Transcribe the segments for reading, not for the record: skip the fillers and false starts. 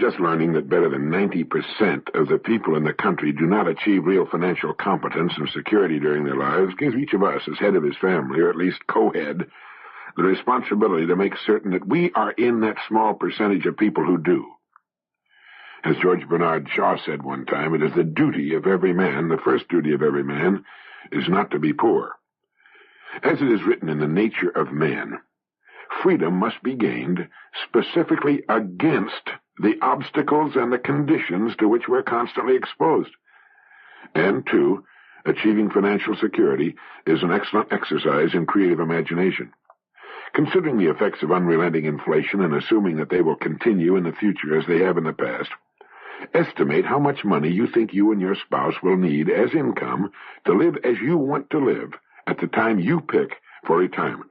Just learning that better than 90% of the people in the country do not achieve real financial competence and security during their lives gives each of us, as head of his family, or at least co-head, the responsibility to make certain that we are in that small percentage of people who do. As George Bernard Shaw said one time, it is the duty of every man, the first duty of every man, is not to be poor. As it is written in the nature of man, freedom must be gained specifically against the obstacles and the conditions to which we're constantly exposed. And, two, achieving financial security is an excellent exercise in creative imagination. Considering the effects of unrelenting inflation and assuming that they will continue in the future as they have in the past, estimate how much money you think you and your spouse will need as income to live as you want to live at the time you pick for retirement.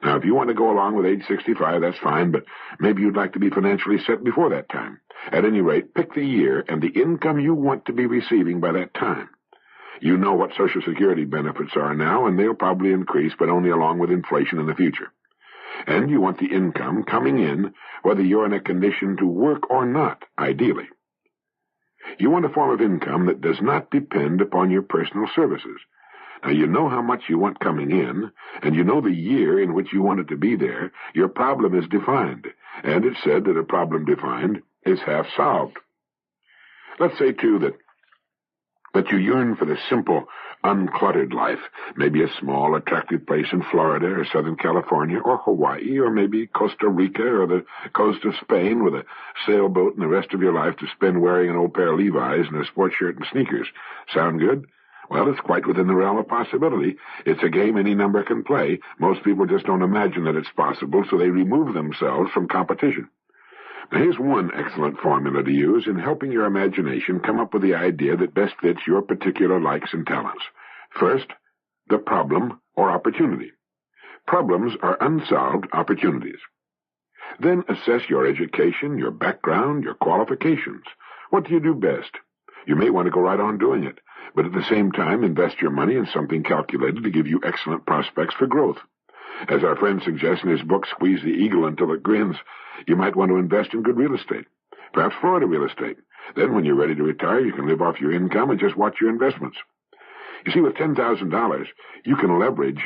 Now, if you want to go along with age 65, that's fine, but maybe you'd like to be financially set before that time. At any rate, pick the year and the income you want to be receiving by that time. You know what Social Security benefits are now, and they'll probably increase, but only along with inflation in the future. And you want the income coming in whether you're in a condition to work or not, ideally. You want a form of income that does not depend upon your personal services. Now, you know how much you want coming in, and you know the year in which you want it to be there. Your problem is defined, and it's said that a problem defined is half solved. Let's say, too, that you yearn for the simple, uncluttered life, maybe a small, attractive place in Florida or Southern California or Hawaii or maybe Costa Rica or the coast of Spain with a sailboat and the rest of your life to spend wearing an old pair of Levi's and a sports shirt and sneakers. Sound good? Well, it's quite within the realm of possibility. It's a game any number can play. Most people just don't imagine that it's possible, so they remove themselves from competition. Now, here's one excellent formula to use in helping your imagination come up with the idea that best fits your particular likes and talents. First, the problem or opportunity. Problems are unsolved opportunities. Then assess your education, your background, your qualifications. What do you do best? You may want to go right on doing it, but at the same time invest your money in something calculated to give you excellent prospects for growth. As our friend suggests in his book, Squeeze the Eagle Until It Grins, you might want to invest in good real estate, perhaps Florida real estate. Then when you're ready to retire, you can live off your income and just watch your investments. You see, with $10,000, you can leverage,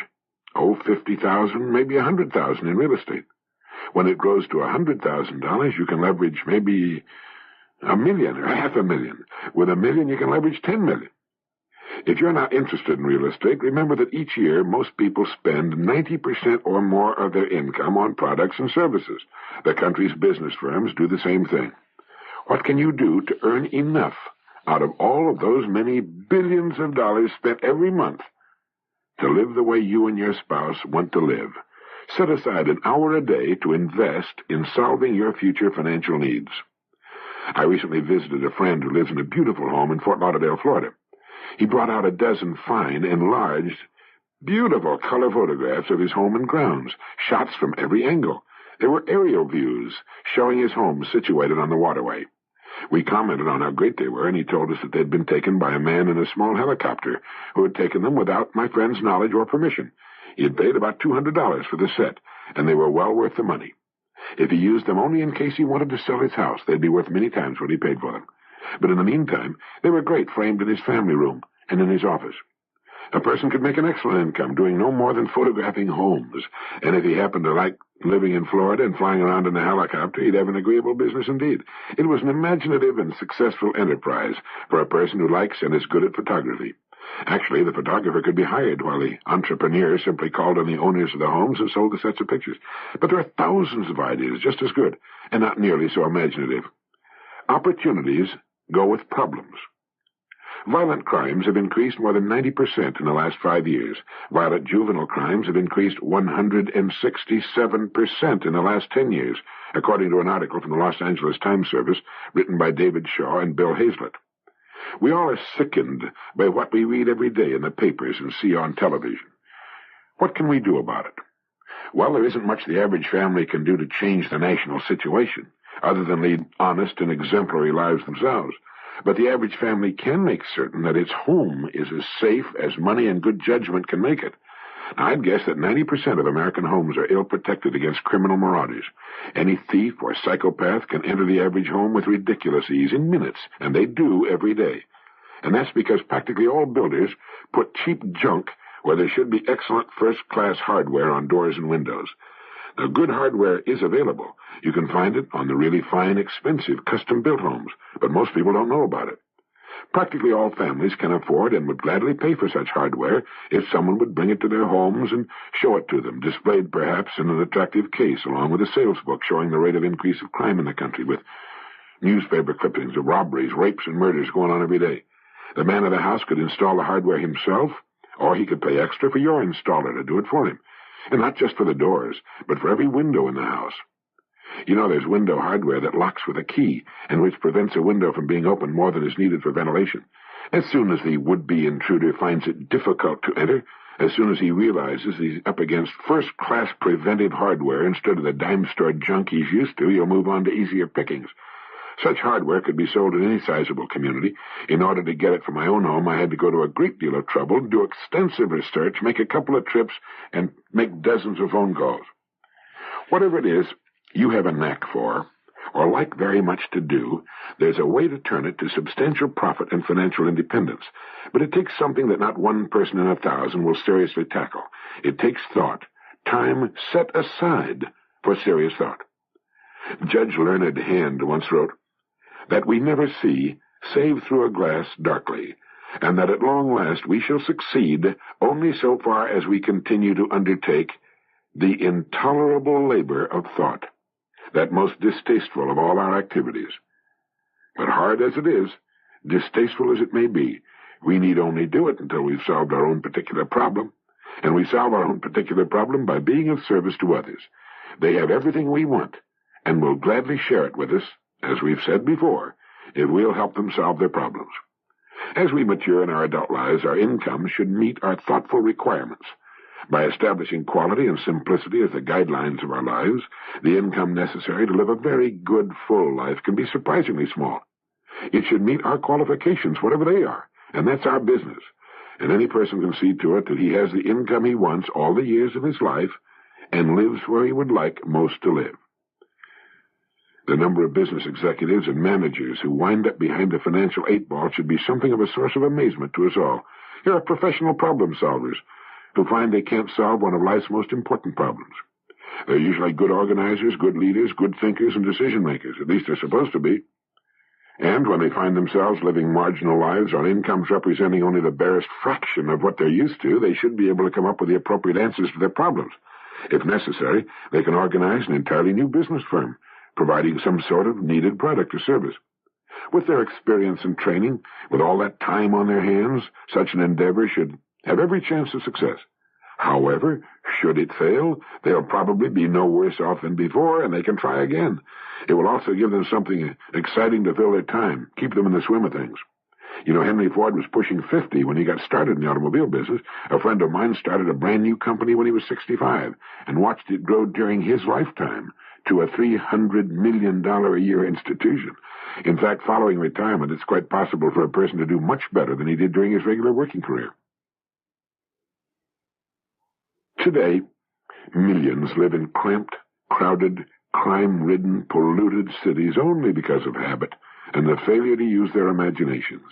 $50,000, maybe $100,000 in real estate. When it grows to $100,000, you can leverage maybe $1 million or $500,000. With $1 million, you can leverage $10 million. If you're not interested in real estate, remember that each year most people spend 90% or more of their income on products and services. The country's business firms do the same thing. What can you do to earn enough out of all of those many billions of dollars spent every month to live the way you and your spouse want to live? Set aside an hour a day to invest in solving your future financial needs. I recently visited a friend who lives in a beautiful home in Fort Lauderdale, Florida. He brought out a dozen fine, enlarged, beautiful color photographs of his home and grounds, shots from every angle. There were aerial views showing his home situated on the waterway. We commented on how great they were, and he told us that they'd been taken by a man in a small helicopter who had taken them without my friend's knowledge or permission. He had paid about $200 for the set, and they were well worth the money. If he used them only in case he wanted to sell his house, they'd be worth many times what he paid for them. But in the meantime, they were great framed in his family room and in his office. A person could make an excellent income doing no more than photographing homes, and if he happened to like living in Florida and flying around in a helicopter, he'd have an agreeable business indeed. It was an imaginative and successful enterprise for a person who likes and is good at photography. Actually, the photographer could be hired while the entrepreneur simply called on the owners of the homes and sold the sets of pictures. But there are thousands of ideas just as good and not nearly so imaginative. Opportunities go with problems. Violent crimes have increased more than 90% in the last 5 years. Violent juvenile crimes have increased 167% in the last 10 years, according to an article from the Los Angeles Times Service written by David Shaw and Bill Hazlett. We all are sickened by what we read every day in the papers and see on television. What can we do about it? Well, there isn't much the average family can do to change the national situation, other than lead honest and exemplary lives themselves. But the average family can make certain that its home is as safe as money and good judgment can make it. Now, I'd guess that 90% of American homes are ill-protected against criminal marauders. Any thief or psychopath can enter the average home with ridiculous ease in minutes, and they do every day. And that's because practically all builders put cheap junk where there should be excellent first-class hardware on doors and windows. Now, good hardware is available. You can find it on the really fine, expensive, custom-built homes, but most people don't know about it. Practically all families can afford and would gladly pay for such hardware if someone would bring it to their homes and show it to them, displayed perhaps in an attractive case, along with a sales book showing the rate of increase of crime in the country, with newspaper clippings of robberies, rapes, and murders going on every day. The man of the house could install the hardware himself, or he could pay extra for your installer to do it for him. And not just for the doors, but for every window in the house. You know, there's window hardware that locks with a key, and which prevents a window from being opened more than is needed for ventilation. As soon as the would-be intruder finds it difficult to enter, as soon as he realizes he's up against first-class preventive hardware instead of the dime-store junk he's used to, he'll move on to easier pickings. Such hardware could be sold in any sizable community. In order to get it for my own home, I had to go to a great deal of trouble, do extensive research, make a couple of trips, and make dozens of phone calls. Whatever it is you have a knack for, or like very much to do, there's a way to turn it to substantial profit and financial independence. But it takes something that not one person in 1,000 will seriously tackle. It takes thought, time set aside for serious thought. Judge Learned Hand once wrote, "That we never see, save through a glass darkly, and that at long last we shall succeed only so far as we continue to undertake the intolerable labor of thought, that most distasteful of all our activities. But hard as it is, distasteful as it may be, we need only do it until we've solved our own particular problem, and we solve our own particular problem by being of service to others. They have everything we want, and will gladly share it with us, as we've said before, if we'll help them solve their problems. As we mature in our adult lives, our income should meet our thoughtful requirements. By establishing quality and simplicity as the guidelines of our lives, the income necessary to live a very good, full life can be surprisingly small. It should meet our qualifications, whatever they are, and that's our business. And any person can see to it that he has the income he wants all the years of his life and lives where he would like most to live. The number of business executives and managers who wind up behind the financial 8-ball should be something of a source of amazement to us all. Here are professional problem solvers who find they can't solve one of life's most important problems. They're usually good organizers, good leaders, good thinkers, and decision-makers. At least they're supposed to be. And when they find themselves living marginal lives on incomes representing only the barest fraction of what they're used to, they should be able to come up with the appropriate answers to their problems. If necessary, they can organize an entirely new business firm, providing some sort of needed product or service. With their experience and training, with all that time on their hands, such an endeavor should have every chance of success. However, should it fail, they'll probably be no worse off than before, and they can try again. It will also give them something exciting to fill their time, keep them in the swim of things. You know, Henry Ford was pushing 50 when he got started in the automobile business. A friend of mine started a brand new company when he was 65 and watched it grow during his lifetime to a $300 million a year institution. In fact, following retirement, it's quite possible for a person to do much better than he did during his regular working career. Today, millions live in cramped, crowded, crime-ridden, polluted cities only because of habit and the failure to use their imaginations.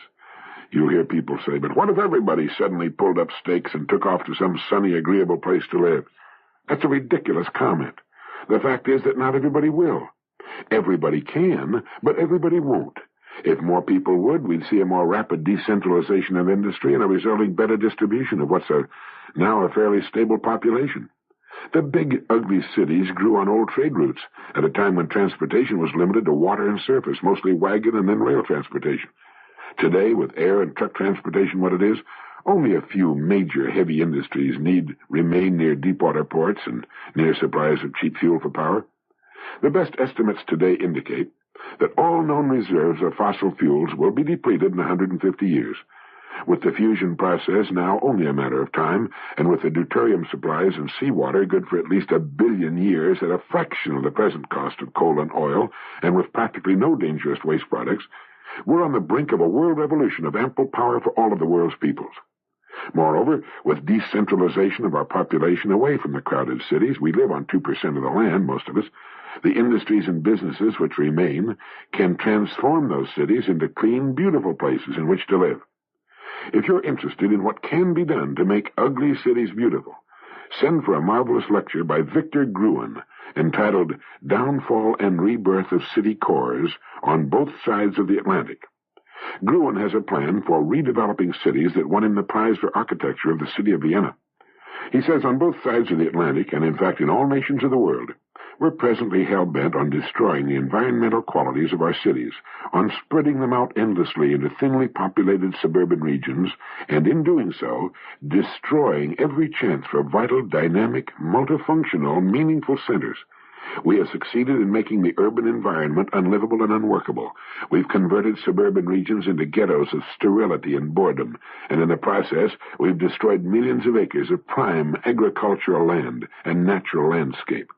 You'll hear people say, "But what if everybody suddenly pulled up stakes and took off to some sunny, agreeable place to live?" That's a ridiculous comment. The fact is that not everybody will. Everybody can, but everybody won't. If more people would, we'd see a more rapid decentralization of industry and a resulting better distribution of what's now a fairly stable population. The big, ugly cities grew on old trade routes at a time when transportation was limited to water and surface, mostly wagon and then rail transportation. Today, with air and truck transportation what it is, only a few major heavy industries remain near deepwater ports and near supplies of cheap fuel for power. The best estimates today indicate that all known reserves of fossil fuels will be depleted in 150 years. With the fusion process now only a matter of time, and with the deuterium supplies and seawater good for at least 1 billion years at a fraction of the present cost of coal and oil, and with practically no dangerous waste products, we're on the brink of a world revolution of ample power for all of the world's peoples. Moreover, with decentralization of our population away from the crowded cities, we live on 2% of the land, most of us, the industries and businesses which remain can transform those cities into clean, beautiful places in which to live. If you're interested in what can be done to make ugly cities beautiful, send for a marvelous lecture by Victor Gruen entitled Downfall and Rebirth of City Cores on Both Sides of the Atlantic. Gruen has a plan for redeveloping cities that won him the prize for architecture of the city of Vienna. He says on both sides of the Atlantic, and in fact in all nations of the world, we're presently hell-bent on destroying the environmental qualities of our cities, on spreading them out endlessly into thinly populated suburban regions, and in doing so, destroying every chance for vital, dynamic, multifunctional, meaningful centers. We have succeeded in making the urban environment unlivable and unworkable. We've converted suburban regions into ghettos of sterility and boredom, and in the process, we've destroyed millions of acres of prime agricultural land and natural landscape.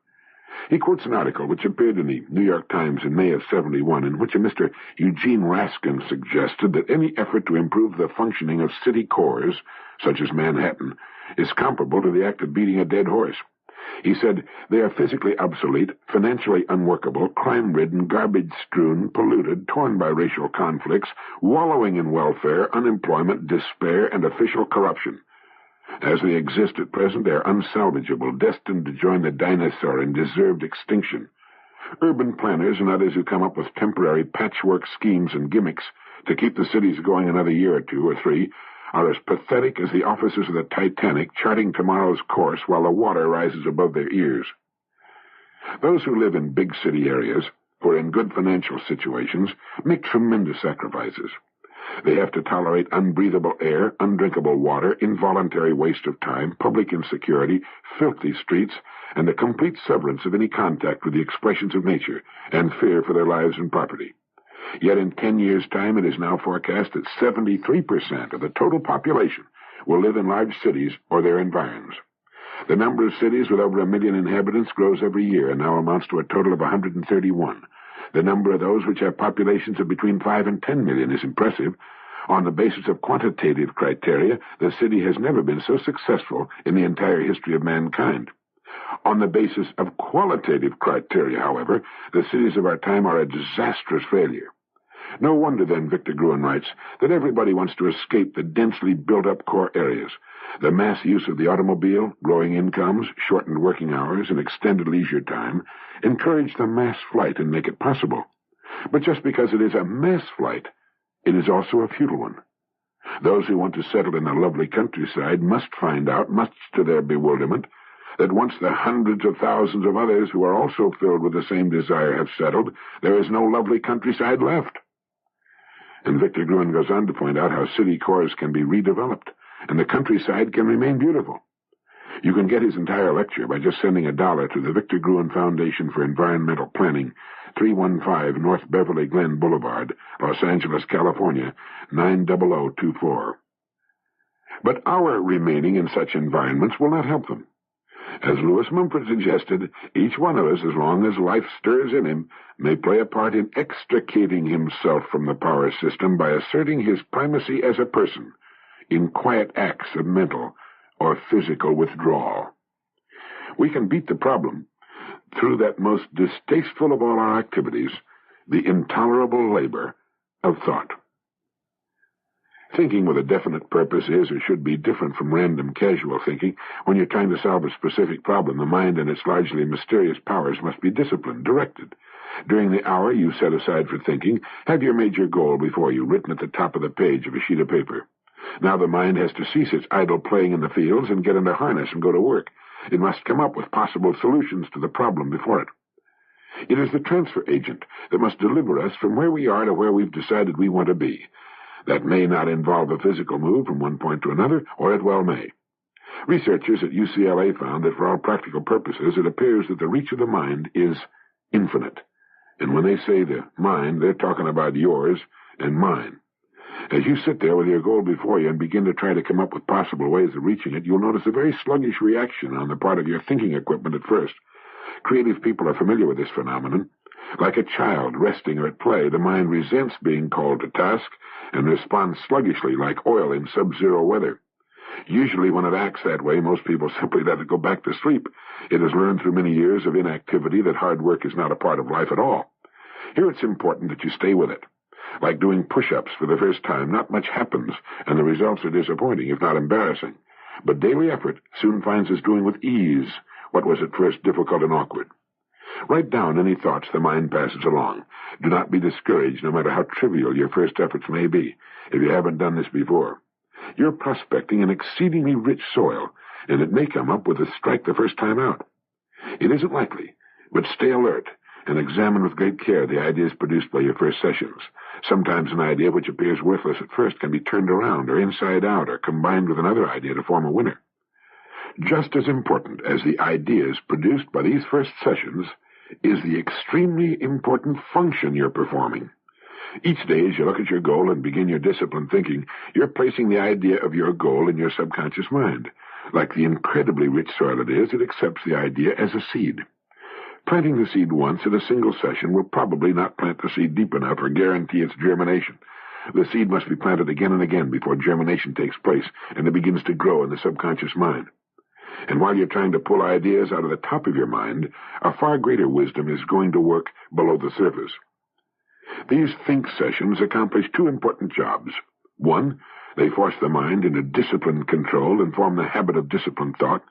He quotes an article which appeared in the New York Times in May of '71, in which a Mr. Eugene Raskin suggested that any effort to improve the functioning of city cores, such as Manhattan, is comparable to the act of beating a dead horse. He said, they are physically obsolete, financially unworkable, crime-ridden, garbage-strewn, polluted, torn by racial conflicts, wallowing in welfare, unemployment, despair, and official corruption. As they exist at present, they are unsalvageable, destined to join the dinosaur in deserved extinction. Urban planners and others who come up with temporary patchwork schemes and gimmicks to keep the cities going another year or two or three are as pathetic as the officers of the Titanic charting tomorrow's course while the water rises above their ears. Those who live in big city areas, or in good financial situations, make tremendous sacrifices. They have to tolerate unbreathable air, undrinkable water, involuntary waste of time, public insecurity, filthy streets, and a complete severance of any contact with the expressions of nature, and fear for their lives and property. Yet in 10 years' time, it is now forecast that 73% of the total population will live in large cities or their environs. The number of cities with over 1 million inhabitants grows every year and now amounts to a total of 131. The number of those which have populations of between 5 and 10 million is impressive. On the basis of quantitative criteria, the city has never been so successful in the entire history of mankind. On the basis of qualitative criteria, however, the cities of our time are a disastrous failure. No wonder, then, Victor Gruen writes, that everybody wants to escape the densely built-up core areas. The mass use of the automobile, growing incomes, shortened working hours, and extended leisure time encourage the mass flight and make it possible. But just because it is a mass flight, it is also a futile one. Those who want to settle in the lovely countryside must find out, much to their bewilderment, that once the hundreds of thousands of others who are also filled with the same desire have settled, there is no lovely countryside left. And Victor Gruen goes on to point out how city cores can be redeveloped, and the countryside can remain beautiful. You can get his entire lecture by just sending $1 to the Victor Gruen Foundation for Environmental Planning, 315 North Beverly Glen Boulevard, Los Angeles, California, 90024. But our remaining in such environments will not help them. As Lewis Mumford suggested, each one of us, as long as life stirs in him, may play a part in extricating himself from the power system by asserting his primacy as a person in quiet acts of mental or physical withdrawal. We can beat the problem through that most distasteful of all our activities, the intolerable labor of thought. Thinking with a definite purpose is or should be different from random casual thinking. When you're trying to solve a specific problem, the mind and its largely mysterious powers must be disciplined, directed. During the hour you set aside for thinking, have your major goal before you, written at the top of the page of a sheet of paper. Now the mind has to cease its idle playing in the fields and get into harness and go to work. It must come up with possible solutions to the problem before it. It is the transfer agent that must deliver us from where we are to where we've decided we want to be. That may not involve a physical move from one point to another, or it well may. Researchers at UCLA found that for all practical purposes, it appears that the reach of the mind is infinite. And when they say the mind, they're talking about yours and mine. As you sit there with your goal before you and begin to try to come up with possible ways of reaching it, you'll notice a very sluggish reaction on the part of your thinking equipment at first. Creative people are familiar with this phenomenon. Like a child resting or at play, the mind resents being called to task and responds sluggishly like oil in sub-zero weather. Usually when it acts that way, most people simply let it go back to sleep. It has learned through many years of inactivity that hard work is not a part of life at all. Here it's important that you stay with it. Like doing push-ups for the first time, not much happens, and the results are disappointing, if not embarrassing. But daily effort soon finds us doing with ease what was at first difficult and awkward. Write down any thoughts the mind passes along. Do not be discouraged, no matter how trivial your first efforts may be, if you haven't done this before. You're prospecting an exceedingly rich soil, and it may come up with a strike the first time out. It isn't likely, but stay alert and examine with great care the ideas produced by your first sessions. Sometimes an idea which appears worthless at first can be turned around or inside out or combined with another idea to form a winner. Just as important as the ideas produced by these first sessions is the extremely important function you're performing. Each day as you look at your goal and begin your disciplined thinking, you're placing the idea of your goal in your subconscious mind. Like the incredibly rich soil it is, it accepts the idea as a seed. Planting the seed once at a single session will probably not plant the seed deep enough or guarantee its germination. The seed must be planted again and again before germination takes place and it begins to grow in the subconscious mind. And while you're trying to pull ideas out of the top of your mind, a far greater wisdom is going to work below the surface. These think sessions accomplish two important jobs. One, they force the mind into disciplined control and form the habit of disciplined thought,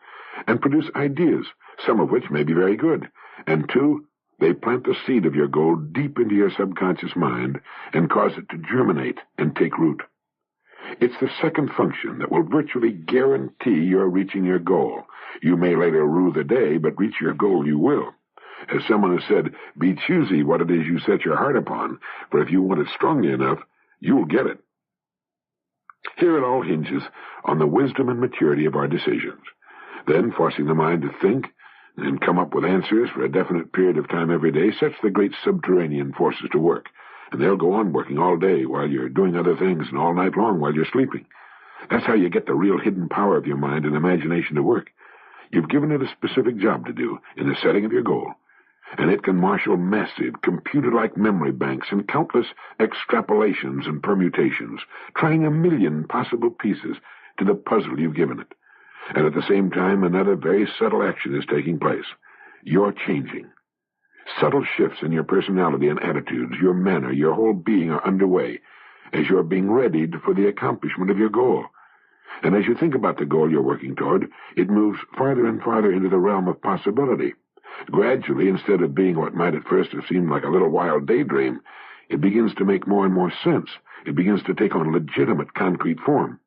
and produce ideas, some of which may be very good. And two, they plant the seed of your goal deep into your subconscious mind and cause it to germinate and take root. It's the second function that will virtually guarantee you're reaching your goal. You may later rue the day, but reach your goal you will. As someone has said, be choosy what it is you set your heart upon, for if you want it strongly enough, you'll get it. Here it all hinges on the wisdom and maturity of our decisions. Then, forcing the mind to think and come up with answers for a definite period of time every day sets the great subterranean forces to work. And they'll go on working all day while you're doing other things and all night long while you're sleeping. That's how you get the real hidden power of your mind and imagination to work. You've given it a specific job to do in the setting of your goal, and it can marshal massive, computer-like memory banks and countless extrapolations and permutations, trying a million possible pieces to the puzzle you've given it. And at the same time, another very subtle action is taking place. You're changing. Subtle shifts in your personality and attitudes, your manner, your whole being are underway as you're being readied for the accomplishment of your goal. And as you think about the goal you're working toward, it moves farther and farther into the realm of possibility. Gradually, instead of being what might at first have seemed like a little wild daydream, it begins to make more and more sense. It begins to take on legitimate, concrete form.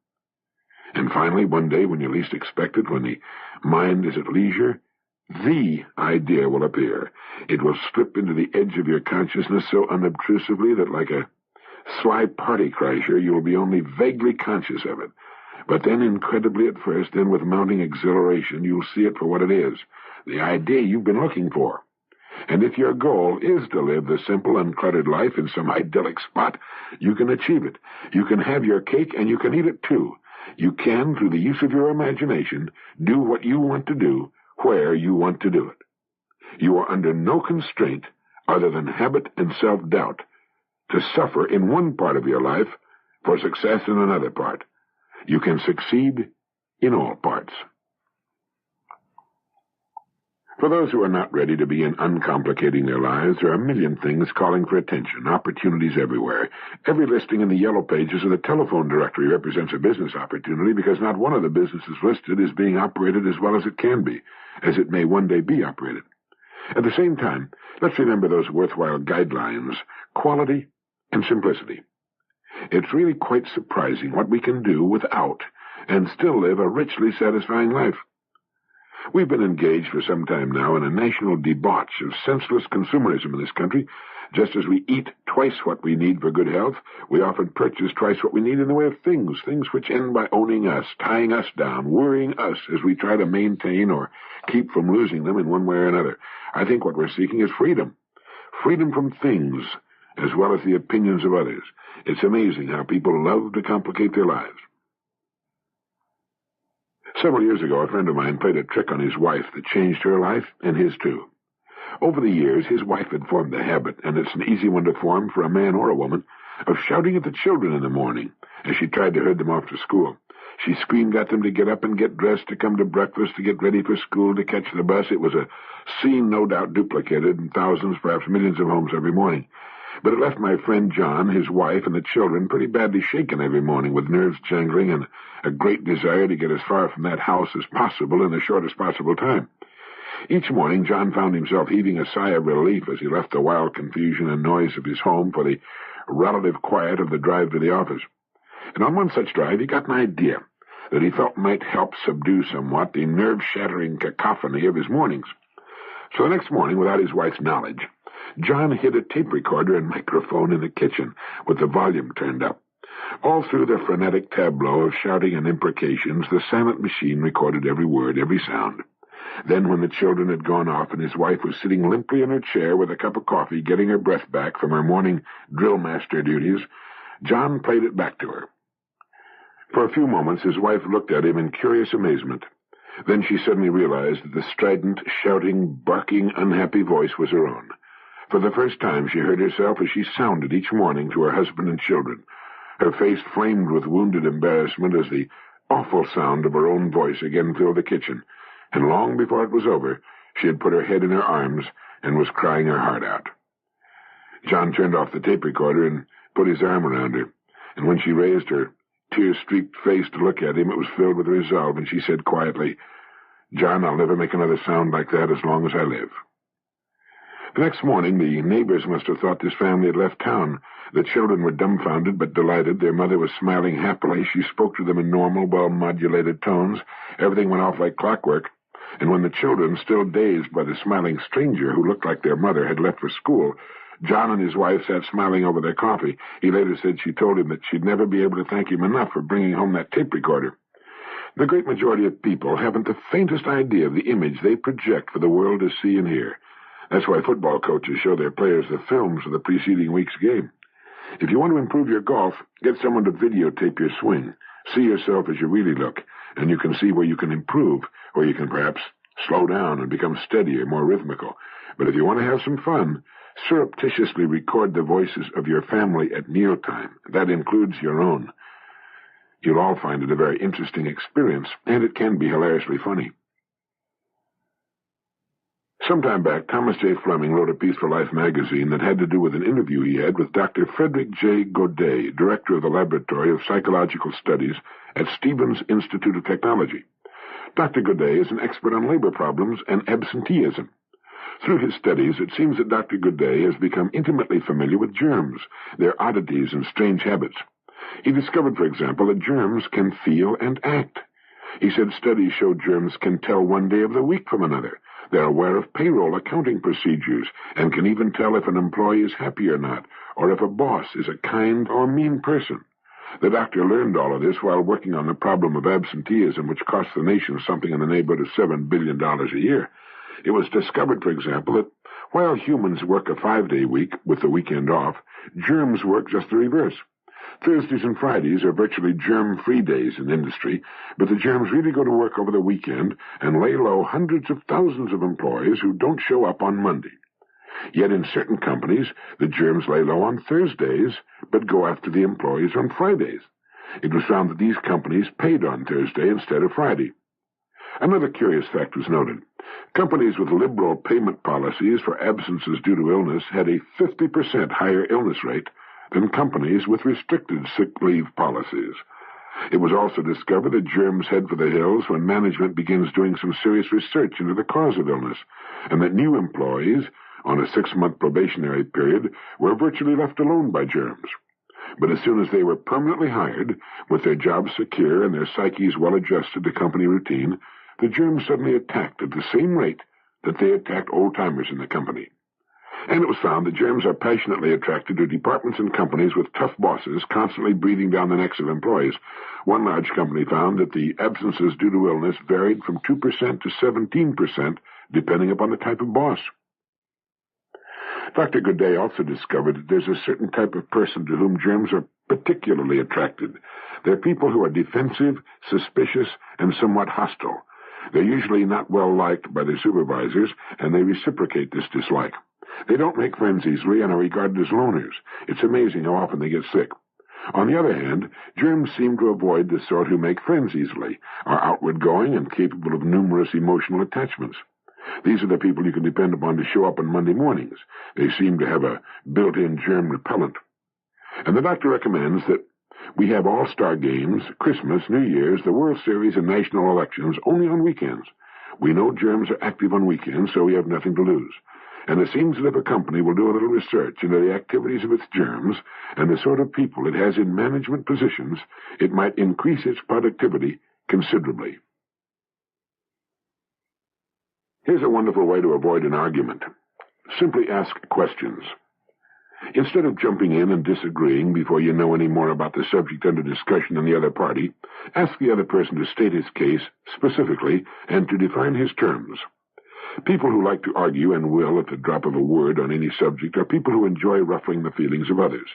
And finally, one day, when you least expect it, when the mind is at leisure, the idea will appear. It will slip into the edge of your consciousness so unobtrusively that, like a sly party crasher, you will be only vaguely conscious of it. But then, incredibly at first, then with mounting exhilaration, you'll see it for what it is, the idea you've been looking for. And if your goal is to live the simple, uncluttered life in some idyllic spot, you can achieve it. You can have your cake, and you can eat it too. You can, through the use of your imagination, do what you want to do, where you want to do it. You are under no constraint other than habit and self-doubt to suffer in one part of your life for success in another part. You can succeed in all parts. For those who are not ready to begin uncomplicating their lives, there are a million things calling for attention, opportunities everywhere. Every listing in the yellow pages of the telephone directory represents a business opportunity because not one of the businesses listed is being operated as well as it can be, as it may one day be operated. At the same time, let's remember those worthwhile guidelines, quality and simplicity. It's really quite surprising what we can do without and still live a richly satisfying life. We've been engaged for some time now in a national debauch of senseless consumerism in this country. Just as we eat twice what we need for good health, we often purchase twice what we need in the way of things which end by owning us, tying us down, worrying us as we try to maintain or keep from losing them in one way or another. I think what we're seeking is freedom. Freedom from things, as well as the opinions of others. It's amazing how people love to complicate their lives. Several years ago, a friend of mine played a trick on his wife that changed her life and his too. Over the years, his wife had formed the habit, and it's an easy one to form for a man or a woman, of shouting at the children in the morning as she tried to herd them off to school. She screamed at them to get up and get dressed, to come to breakfast, to get ready for school, to catch the bus. It was a scene no doubt duplicated in thousands, perhaps millions of homes every morning. But it left my friend John, his wife, and the children pretty badly shaken every morning, with nerves jangling and a great desire to get as far from that house as possible in the shortest possible time. Each morning, John found himself heaving a sigh of relief as he left the wild confusion and noise of his home for the relative quiet of the drive to the office. And on one such drive, he got an idea that he felt might help subdue somewhat the nerve-shattering cacophony of his mornings. So the next morning, without his wife's knowledge, John hid a tape recorder and microphone in the kitchen with the volume turned up. All through the frenetic tableau of shouting and imprecations, the silent machine recorded every word, every sound. Then, when the children had gone off and his wife was sitting limply in her chair with a cup of coffee, getting her breath back from her morning drill master duties, John played it back to her. For a few moments, his wife looked at him in curious amazement. Then she suddenly realized that the strident, shouting, barking, unhappy voice was her own. For the first time, she heard herself as she sounded each morning to her husband and children. Her face flamed with wounded embarrassment as the awful sound of her own voice again filled the kitchen, and long before it was over, she had put her head in her arms and was crying her heart out. John turned off the tape recorder and put his arm around her, and when she raised her tear-streaked face to look at him, it was filled with resolve, and she said quietly, "John, I'll never make another sound like that as long as I live." The next morning, the neighbors must have thought this family had left town. The children were dumbfounded but delighted. Their mother was smiling happily. She spoke to them in normal, well-modulated tones. Everything went off like clockwork. And when the children, still dazed by the smiling stranger who looked like their mother, had left for school, John and his wife sat smiling over their coffee. He later said she told him that she'd never be able to thank him enough for bringing home that tape recorder. The great majority of people haven't the faintest idea of the image they project for the world to see and hear. That's why football coaches show their players the films of the preceding week's game. If you want to improve your golf, get someone to videotape your swing. See yourself as you really look, and you can see where you can improve, where you can perhaps slow down and become steadier, more rhythmical. But if you want to have some fun, surreptitiously record the voices of your family at mealtime. That includes your own. You'll all find it a very interesting experience, and it can be hilariously funny. Some time back, Thomas J. Fleming wrote a piece for Life magazine that had to do with an interview he had with Dr. Frederick J. Godet, director of the Laboratory of Psychological Studies at Stevens Institute of Technology. Dr. Godet is an expert on labor problems and absenteeism. Through his studies, it seems that Dr. Godet has become intimately familiar with germs, their oddities and strange habits. He discovered, for example, that germs can feel and act. He said studies show germs can tell one day of the week from another. They're aware of payroll accounting procedures and can even tell if an employee is happy or not, or if a boss is a kind or mean person. The doctor learned all of this while working on the problem of absenteeism, which costs the nation something in the neighborhood of $7 billion a year. It was discovered, for example, that while humans work a 5-day week with the weekend off, germs work just the reverse. Thursdays and Fridays are virtually germ-free days in industry, but the germs really go to work over the weekend and lay low hundreds of thousands of employees who don't show up on Monday. Yet in certain companies, the germs lay low on Thursdays, but go after the employees on Fridays. It was found that these companies paid on Thursday instead of Friday. Another curious fact was noted. Companies with liberal payment policies for absences due to illness had a 50% higher illness rate than companies with restricted sick leave policies. It was also discovered that germs head for the hills when management begins doing some serious research into the cause of illness, and that new employees on a 6-month probationary period were virtually left alone by germs. But as soon as they were permanently hired, with their jobs secure and their psyches well adjusted to company routine, the germs suddenly attacked at the same rate that they attacked old-timers in the company. And it was found that germs are passionately attracted to departments and companies with tough bosses constantly breathing down the necks of employees. One large company found that the absences due to illness varied from 2% to 17%, depending upon the type of boss. Dr. Godet also discovered that there's a certain type of person to whom germs are particularly attracted. They're people who are defensive, suspicious, and somewhat hostile. They're usually not well liked by their supervisors, and they reciprocate this dislike. They don't make friends easily and are regarded as loners. It's amazing how often they get sick. On the other hand, germs seem to avoid the sort who make friends easily, are outward-going, and capable of numerous emotional attachments. These are the people you can depend upon to show up on Monday mornings. They seem to have a built-in germ repellent. And the doctor recommends that we have all-star games, Christmas, New Year's, the World Series, and national elections only on weekends. We know germs are active on weekends, so we have nothing to lose. And it seems that if a company will do a little research into the activities of its germs and the sort of people it has in management positions, it might increase its productivity considerably. Here's a wonderful way to avoid an argument. Simply ask questions. Instead of jumping in and disagreeing before you know any more about the subject under discussion in the other party, ask the other person to state his case specifically and to define his terms. People who like to argue and will at the drop of a word on any subject are people who enjoy ruffling the feelings of others.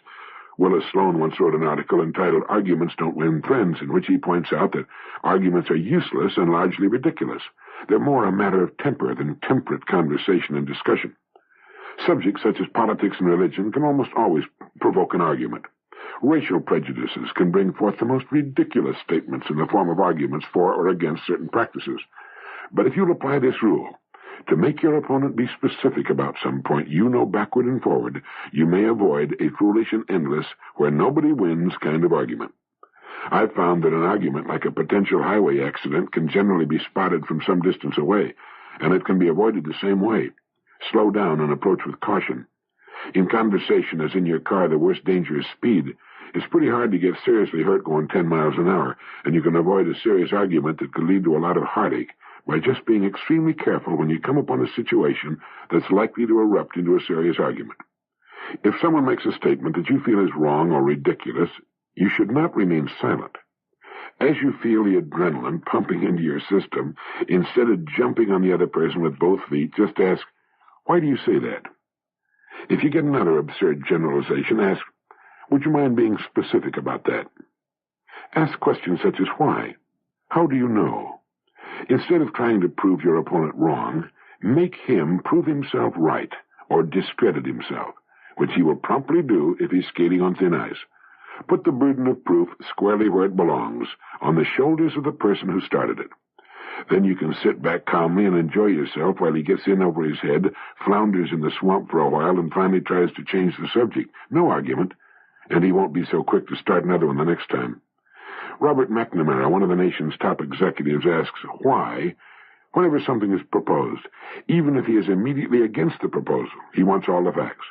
Willis Sloane once wrote an article entitled "Arguments Don't Win Friends," in which he points out that arguments are useless and largely ridiculous. They're more a matter of temper than temperate conversation and discussion. Subjects such as politics and religion can almost always provoke an argument. Racial prejudices can bring forth the most ridiculous statements in the form of arguments for or against certain practices. But if you'll apply this rule, to make your opponent be specific about some point you know backward and forward, you may avoid a foolish and endless, where nobody wins kind of argument. I've found that an argument like a potential highway accident can generally be spotted from some distance away, and it can be avoided the same way. Slow down and approach with caution. In conversation, as in your car, the worst danger is speed. It's pretty hard to get seriously hurt going 10 miles an hour, and you can avoid a serious argument that could lead to a lot of heartache by just being extremely careful when you come upon a situation that's likely to erupt into a serious argument. If someone makes a statement that you feel is wrong or ridiculous, you should not remain silent. As you feel the adrenaline pumping into your system, instead of jumping on the other person with both feet, just ask, "Why do you say that?" If you get another absurd generalization, ask, "Would you mind being specific about that?" Ask questions such as, "Why? How do you know?" Instead of trying to prove your opponent wrong, make him prove himself right or discredit himself, which he will promptly do if he's skating on thin ice. Put the burden of proof squarely where it belongs, on the shoulders of the person who started it. Then you can sit back calmly and enjoy yourself while he gets in over his head, flounders in the swamp for a while, and finally tries to change the subject. No argument, and he won't be so quick to start another one the next time. Robert McNamara, one of the nation's top executives, asks why whenever something is proposed, even if he is immediately against the proposal. He wants all the facts.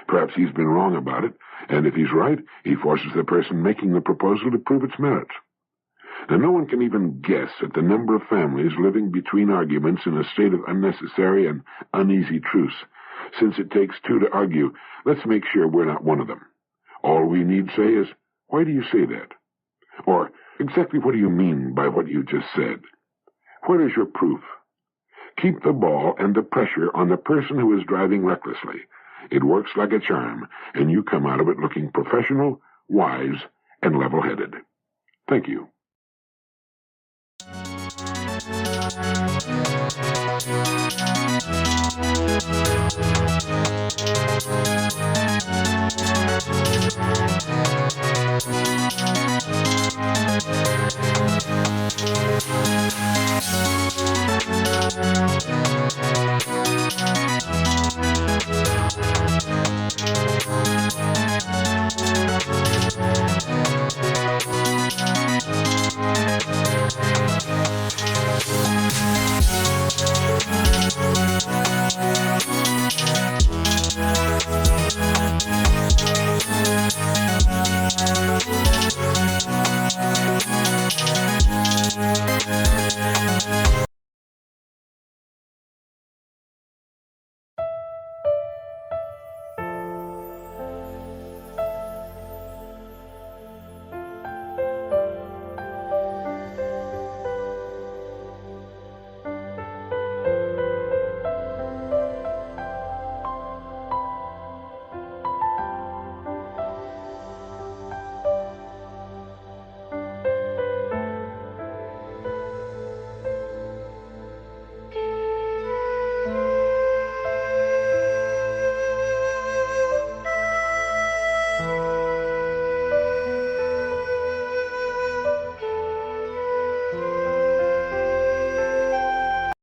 Perhaps he's been wrong about it, and if he's right, he forces the person making the proposal to prove its merits. Now, no one can even guess at the number of families living between arguments in a state of unnecessary and uneasy truce. Since it takes two to argue, let's make sure we're not one of them. All we need say is, "Why do you say that?" Or, "Exactly what do you mean by what you just said?" Where is your proof? Keep the ball and the pressure on the person who is driving recklessly. It works like a charm, and you come out of it looking professional, wise, and level-headed. Thank you.